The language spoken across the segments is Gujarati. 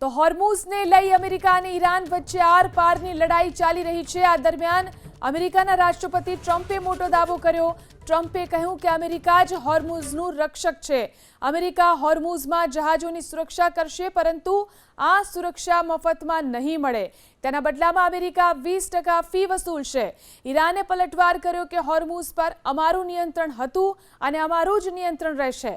તો હોર્મુઝને લઈ અમેરિકા અને ઈરાન વચ્ચે આર-પારની લડાઈ ચાલી રહી છે। આ દરમિયાન અમેરિકાના રાષ્ટ્રપતિ ટ્રમ્પે મોટો દાવો કર્યો। ટ્રમ્પે કહ્યું કે અમેરિકા જ હોર્મુઝનું રક્ષક છે। અમેરિકા હોર્મુઝમાં જહાજોની સુરક્ષા કરશે, પરંતુ આ સુરક્ષા મફતમાં નહીં મળે। તેના બદલામાં અમેરિકા 20% ફી વસૂલશે। ઈરાને પલટવાર કર્યો કે હોર્મુઝ પર અમારું નિયંત્રણ હતું અને અમારું જ નિયંત્રણ રહેશે।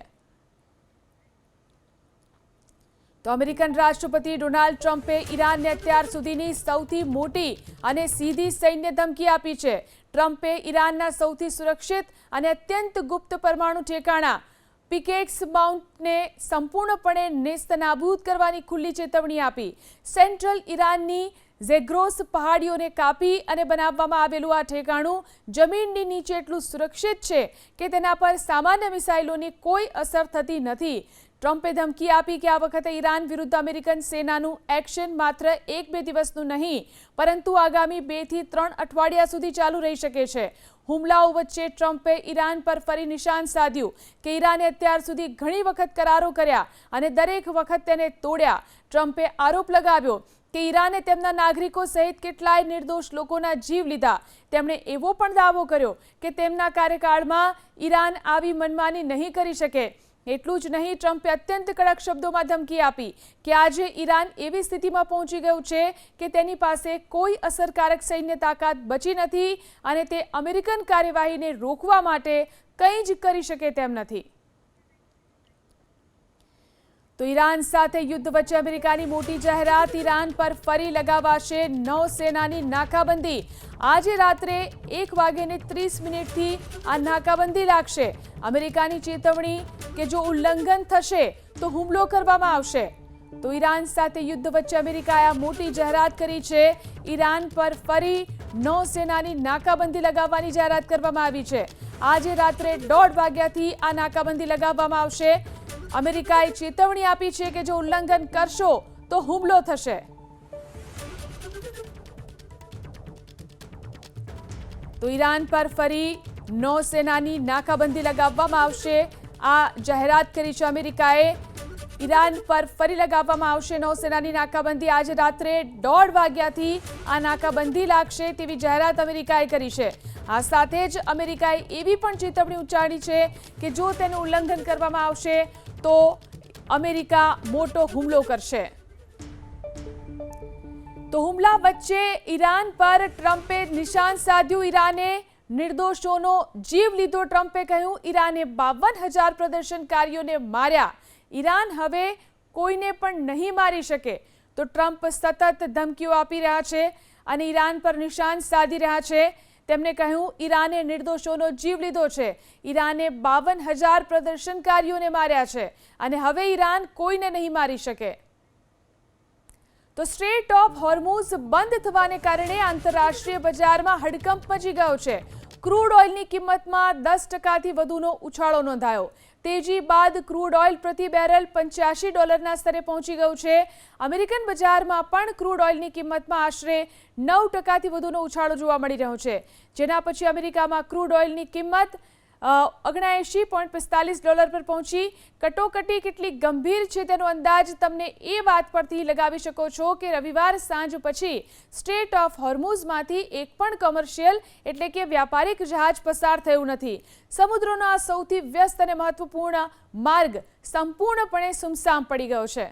તો અમેરિકન રાષ્ટ્રપતિ ડોનાલ્ડ ટ્રમ્પે ઈરાનને અત્યાર સુધીની સૌથી મોટી અને સીધી સૈન્ય ધમકી આપી છે। ટ્રમ્પે ઈરાનના સૌથી સુરક્ષિત અને અત્યંત ગુપ્ત પરમાણુ ઠેકાણા પિકેક્સ માઉન્ટને સંપૂર્ણપણે નેસ્તનાબૂદ કરવાની ખુલ્લી ચેતવણી આપી। સેન્ટ્રલ ઈરાનની ઝેગ્રોસ પહાડીઓને કાપી અને બનાવવામાં આવેલું આ ઠેકાણું જમીનની નીચે એટલું સુરક્ષિત છે કે તેના પર સામાન્ય મિસાઇલોની કોઈ અસર થતી નથી। ટ્રમ્પે ધમકી આપી કે આ વખતે ઈરાન વિરુદ્ધ અમેરિકન સેનાનું એક્શન માત્ર 1-2 દિવસનું નહીં, પરંતુ આગામી 2 થી 3 અઠવાડિયા સુધી ચાલુ રહી શકે છે। હુમલાઓ વચ્ચે ટ્રમ્પે ઈરાન પર ફરી નિશાન સાધ્યું કે ઈરાને અત્યાર સુધી ઘણી વખત કરારો કર્યા અને દરેક વખત તેને તોડ્યા। ટ્રમ્પે આરોપ લગાવ્યો કે ઈરાને તેમના નાગરિકો સહિત કેટલાય નિર્દોષ લોકોના જીવ લીધા। તેમણે એવો પણ દાવો કર્યો કે તેમના કાર્યકાળમાં ઈરાન આવી મનમાની નહીં કરી શકે। એટલું જ નહીં, ટ્રમ્પે અત્યંત કડક શબ્દોમાં ધમકી આપી કે આજે ઈરાન એવી સ્થિતિમાં પહોંચી ગયું છે કે તેની પાસે કોઈ અસરકારક સૈન્ય તાકાત બચી નથી અને તે અમેરિકન કાર્યવાહીને રોકવા માટે કંઈ જ કરી શકે તેમ નથી। તો ઈરાન સાથે યુદ્ધ વચ્ચે અમેરિકાની મોટી જાહેરાત। ઈરાન પર ફરી લગાવાશે નૌસેનાની નાકાબંધી। આજે રાત્રે 1:30 થી આ નાકાબંધી લાગશે। અમેરિકાની ચેતવણી કે જો ઉલ્લંઘન થશે તો હુમલો કરવામાં આવશે। તો ઈરાન સાથે યુદ્ધ વચ્ચે અમેરિકાએ આ મોટી જાહેરાત કરી છે। ઈરાન પર ફરી નૌસેનાની નાકાબંધી લગાવવાની જાહેરાત કરવામાં આવી છે। આજે રાત્રે 1:30 વાગ્યાથી આ નાકાબંધી લગાવવામાં આવશે। અમેરિકાએ ચેતવણી આપી છે કે જો ઉલ્લંઘન કરશો તો હુમલો થશે। તો ઈરાન પર ફરી નૌસેનાની નાકાબંધી લગાવવામાં આવશે। આ જાહેરાત કરી છે અમેરિકાએ। ઈરાન પર ફરી લગાવવામાં આવશે નૌસેનાની નાકાબંધી। આજે રાત્રે 1:30 વાગ્યાથી આ નાકાબંધી લાગશે તેવી જાહેરાત અમેરિકાએ કરી છે। આ સાથે જ અમેરિકાએ એવી પણ ચેતવણી ઉચ્ચારી છે કે જો તેનું ઉલ્લંઘન કરવામાં આવશે તો અમેરિકા મોટો હુમલો કરશે। તો હુમલા વચ્ચે ઈરાન પર ટ્રમ્પે નિશાન સાધ્યું। ઈરાને નિર્દોષોનો જીવ લીધો। ટ્રમ્પે કહ્યું ઈરાને 52,000 પ્રદર્શનકારીઓને માર્યા। ઈરાન હવે કોઈને પણ નહીં મારી શકે। તો ટ્રમ્પ સતત ધમકીઓ આપી રહ્યા છે અને ઈરાન પર નિશાન સાધી રહ્યા છે। તેમણે કહ્યું ઈરાને નિર્દોષોનો જીવ લીધો છે। ઈરાને 52,000 પ્રદર્શનકારીઓને માર્યા છે અને હવે ઈરાન કોઈને નહીં મારી શકે। તો સ્ટ્રેટ ઓફ હોર્મુઝ બંધ થવાને કારણે આંતરરાષ્ટ્રીય બજારમાં હડકંપ મચી ગયો છે। ક્રૂડ ઓઇલની કિંમતમાં 10%થી વધુનો ઉછાળો નોંધાયો। તેજી બાદ ક્રૂડ ઓઇલ પ્રતિ બેરલ $85 સ્તરે પહોંચી ગયું છે। અમેરિકન બજારમાં પણ ક્રૂડ ઓઇલની કિંમતમાં આશરે 9%થી વધુનો ઉછાળો જોવા મળી રહ્યો છે, જેના પછી અમેરિકામાં ક્રૂડ ઓઇલની કિંમત $79.45 પર પહોંચી। કટોકટી કેટલી ગંભીર છે તેનો અંદાજ તમને એ વાત પરથી લગાવી શકો છો કે રવિવાર સાંજ પછી સ્ટ્રેટ ઓફ હોર્મુઝમાંથી એક પણ કોમર્શિયલ એટલે કે વ્યાપારિક જહાજ પસાર થયું નથી। સમુદ્રનો આ સૌથી વ્યસ્ત અને મહત્વપૂર્ણ માર્ગ સંપૂર્ણપણે સુમસામ પડી ગયો છે।